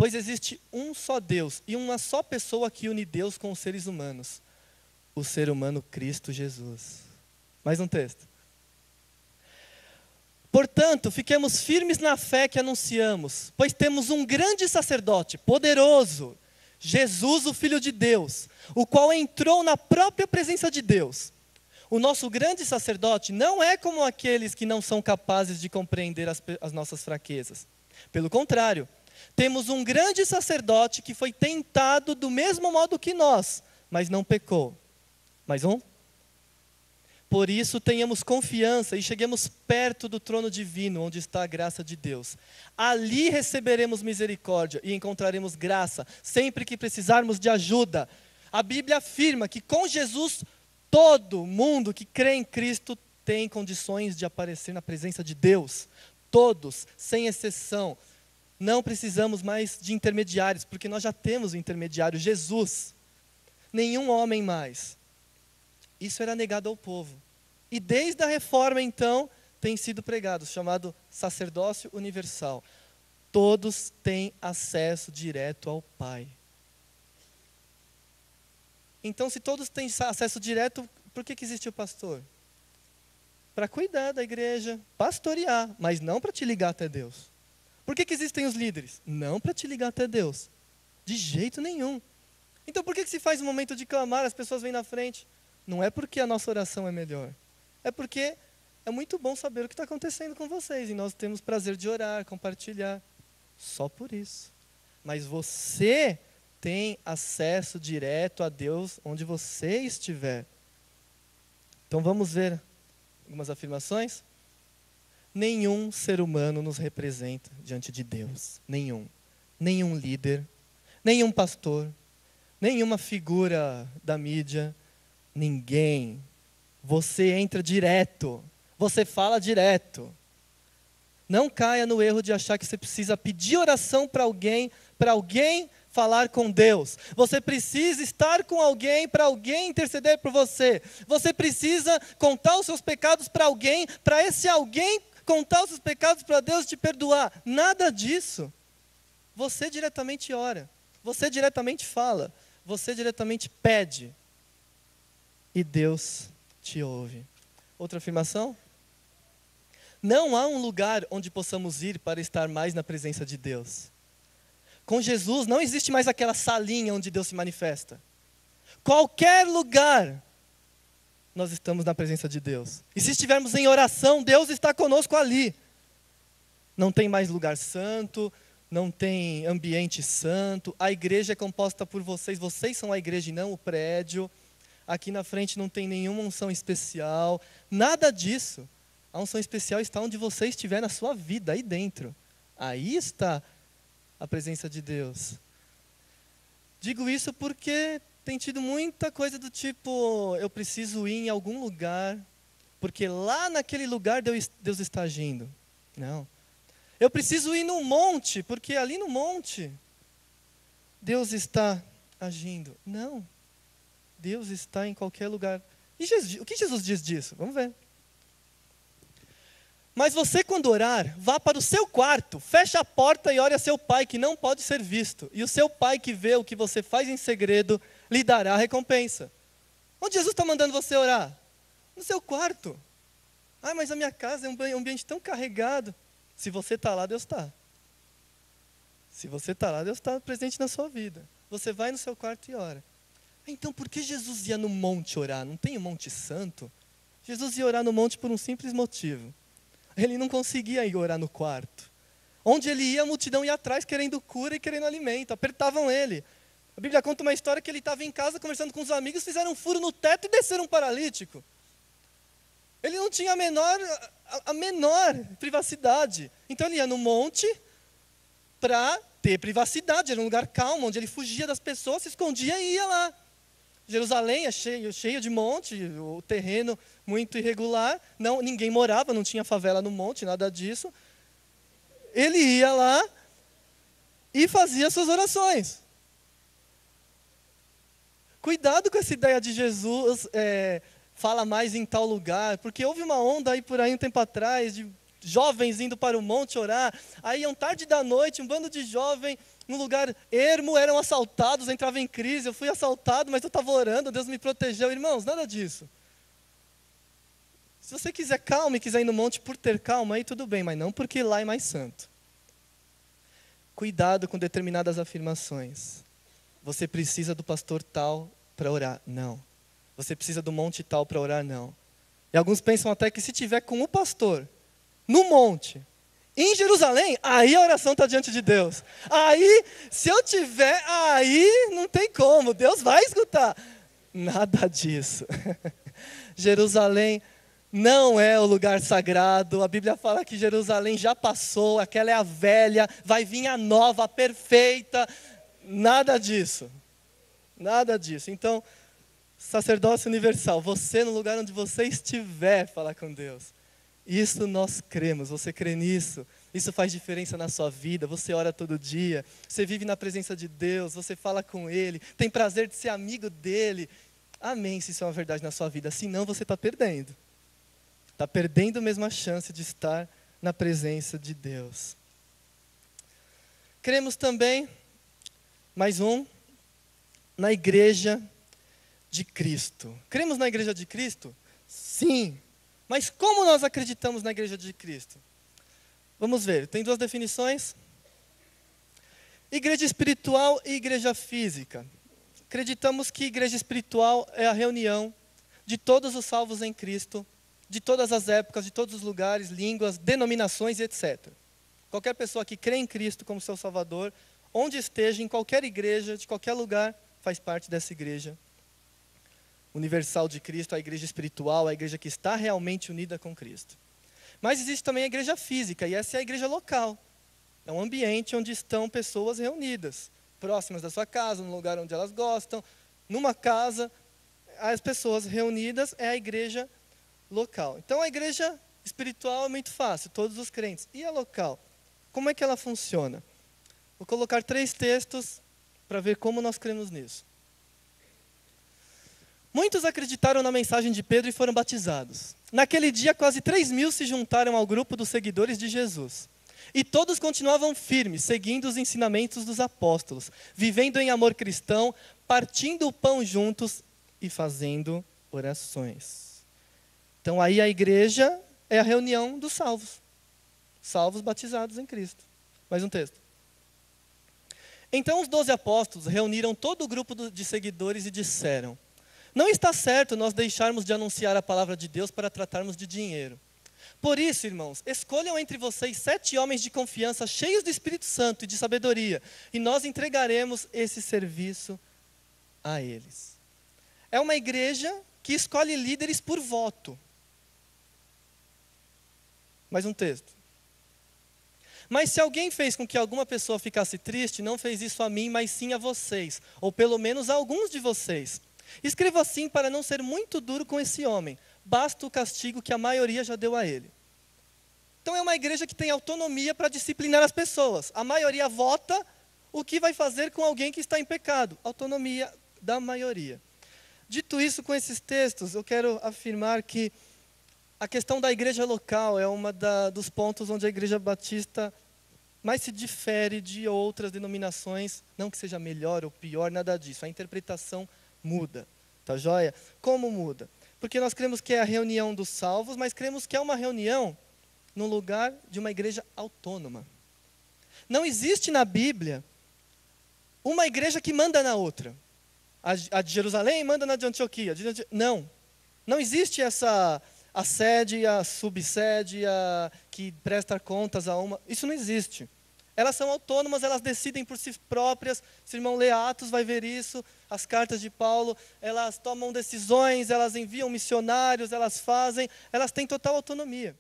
Pois existe um só Deus e uma só pessoa que une Deus com os seres humanos, o ser humano Cristo Jesus. Mais um texto. Portanto, fiquemos firmes na fé que anunciamos, pois temos um grande sacerdote, poderoso, Jesus, o Filho de Deus, o qual entrou na própria presença de Deus. O nosso grande sacerdote não é como aqueles que não são capazes de compreender as nossas fraquezas. Pelo contrário, temos um grande sacerdote que foi tentado do mesmo modo que nós, mas não pecou. Mais um? Por isso tenhamos confiança e cheguemos perto do trono divino, onde está a graça de Deus. Ali receberemos misericórdia e encontraremos graça, sempre que precisarmos de ajuda. A Bíblia afirma que com Jesus, todo mundo que crê em Cristo tem condições de aparecer na presença de Deus. Todos, sem exceção. Não precisamos mais de intermediários, porque nós já temos o intermediário, Jesus. Nenhum homem mais. Isso era negado ao povo. E desde a reforma, então, tem sido pregado, chamado sacerdócio universal. Todos têm acesso direto ao Pai. Então, se todos têm acesso direto, por que existe o pastor? Para cuidar da igreja, pastorear, mas não para te ligar até Deus. Por que existem os líderes? Não para te ligar até Deus. De jeito nenhum. Então, por que se faz um momento de clamar, as pessoas vêm na frente? Não é porque a nossa oração é melhor. É porque é muito bom saber o que está acontecendo com vocês. E nós temos prazer de orar, compartilhar. Só por isso. Mas você tem acesso direto a Deus onde você estiver. Então vamos ver algumas afirmações. Nenhum ser humano nos representa diante de Deus. Nenhum. Nenhum líder, nenhum pastor, nenhuma figura da mídia. Ninguém. Você entra direto. Você fala direto. Não caia no erro de achar que você precisa pedir oração para alguém falar com Deus. Você precisa estar com alguém para alguém interceder por você. Você precisa contar os seus pecados para alguém, para esse alguém contar os seus pecados para Deus te perdoar. Nada disso. Você diretamente ora. Você diretamente fala. Você diretamente pede. E Deus te ouve. Outra afirmação? Não há um lugar onde possamos ir para estar mais na presença de Deus. Com Jesus não existe mais aquela salinha onde Deus se manifesta. Qualquer lugar nós estamos na presença de Deus. E se estivermos em oração, Deus está conosco ali. Não tem mais lugar santo, não tem ambiente santo. A igreja é composta por vocês. Vocês são a igreja e não o prédio. Aqui na frente não tem nenhuma unção especial. Nada disso. A unção especial está onde você estiver na sua vida, aí dentro. Aí está a presença de Deus. Digo isso porque tem tido muita coisa do tipo, eu preciso ir em algum lugar, porque lá naquele lugar Deus está agindo. Não. Eu preciso ir no monte, porque ali no monte Deus está agindo. Não. Deus está em qualquer lugar. E o que Jesus diz disso? Vamos ver. Mas você, quando orar, vá para o seu quarto, feche a porta e ore a seu pai, que não pode ser visto. E o seu pai, que vê o que você faz em segredo, lhe dará a recompensa. Onde Jesus está mandando você orar? No seu quarto. Ah, mas a minha casa é um ambiente tão carregado. Se você está lá, Deus está. Se você está lá, Deus está presente na sua vida. Você vai no seu quarto e ora. Então, por que Jesus ia no monte orar? Não tem um monte santo? Jesus ia orar no monte por um simples motivo. Ele não conseguia ir orar no quarto. Onde ele ia, a multidão ia atrás querendo cura e querendo alimento. Apertavam ele. A Bíblia conta uma história que ele estava em casa conversando com os amigos, fizeram um furo no teto e desceram um paralítico. Ele não tinha a menor privacidade. Então ele ia no monte para ter privacidade. Era um lugar calmo, onde ele fugia das pessoas, se escondia e ia lá. Jerusalém é cheio de monte, o terreno muito irregular, ninguém morava, não tinha favela no monte, nada disso. Ele ia lá e fazia suas orações. Cuidado com essa ideia de Jesus, fala mais em tal lugar, porque houve uma onda aí por aí um tempo atrás, de jovens indo para o monte orar, aí iam tarde da noite, um bando de jovens num lugar ermo, eram assaltados, entrava em crise, eu fui assaltado, mas eu estava orando, Deus me protegeu. Irmãos, nada disso. Se você quiser calma e quiser ir no monte por ter calma, aí tudo bem, mas não porque lá é mais santo. Cuidado com determinadas afirmações. Você precisa do pastor tal para orar. Não. Você precisa do monte tal para orar. Não. E alguns pensam até que se tiver com o pastor, no monte, em Jerusalém, aí a oração está diante de Deus. Aí, se eu tiver, aí não tem como, Deus vai escutar. Nada disso. Jerusalém não é o lugar sagrado. A Bíblia fala que Jerusalém já passou, aquela é a velha, vai vir a nova, a perfeita. Nada disso. Nada disso. Então, sacerdócio universal, você no lugar onde você estiver, falar com Deus. Isso nós cremos, você crê nisso. Isso faz diferença na sua vida, você ora todo dia, você vive na presença de Deus, você fala com Ele, tem prazer de ser amigo dEle. Amém, se isso é uma verdade na sua vida. Senão você está perdendo. Está perdendo mesmo a chance de estar na presença de Deus. Cremos também, mais um, na igreja de Cristo. Cremos na igreja de Cristo? Sim. Mas como nós acreditamos na igreja de Cristo? Vamos ver, tem duas definições. Igreja espiritual e igreja física. Acreditamos que igreja espiritual é a reunião de todos os salvos em Cristo, de todas as épocas, de todos os lugares, línguas, denominações e etc. Qualquer pessoa que crê em Cristo como seu Salvador, onde esteja, em qualquer igreja, de qualquer lugar, faz parte dessa igreja universal de Cristo, a igreja espiritual, a igreja que está realmente unida com Cristo. Mas existe também a igreja física, e essa é a igreja local. É um ambiente onde estão pessoas reunidas, próximas da sua casa, no lugar onde elas gostam, numa casa, as pessoas reunidas é a igreja local. Então a igreja espiritual é muito fácil, todos os crentes. E a local? Como é que ela funciona? Vou colocar 3 textos para ver como nós cremos nisso. Muitos acreditaram na mensagem de Pedro e foram batizados. Naquele dia, quase 3.000 se juntaram ao grupo dos seguidores de Jesus. E todos continuavam firmes, seguindo os ensinamentos dos apóstolos, vivendo em amor cristão, partindo o pão juntos e fazendo orações. Então aí a igreja é a reunião dos salvos. Salvos batizados em Cristo. Mais um texto. Então os 12 apóstolos reuniram todo o grupo de seguidores e disseram: não está certo nós deixarmos de anunciar a palavra de Deus para tratarmos de dinheiro. Por isso, irmãos, escolham entre vocês 7 homens de confiança, cheios do Espírito Santo e de sabedoria, e nós entregaremos esse serviço a eles. É uma igreja que escolhe líderes por voto. Mais um texto. Mas se alguém fez com que alguma pessoa ficasse triste, não fez isso a mim, mas sim a vocês, ou pelo menos a alguns de vocês. Escrevo assim para não ser muito duro com esse homem. Basta o castigo que a maioria já deu a ele. Então é uma igreja que tem autonomia para disciplinar as pessoas. A maioria vota o que vai fazer com alguém que está em pecado. Autonomia da maioria. Dito isso, com esses textos, eu quero afirmar que a questão da igreja local é uma dos pontos onde a igreja batista mais se difere de outras denominações. Não que seja melhor ou pior, nada disso. A interpretação muda, tá joia? Como muda? Porque nós cremos que é a reunião dos salvos, mas cremos que é uma reunião no lugar de uma igreja autônoma. Não existe na Bíblia uma igreja que manda na outra. A de Jerusalém manda na de Antioquia. Não. Não existe essa a sede, a subsede, a que presta contas a uma. Isso não existe. Elas são autônomas, elas decidem por si próprias. Se o irmão lê Atos, vai ver isso. As cartas de Paulo, elas tomam decisões, elas enviam missionários, elas têm total autonomia.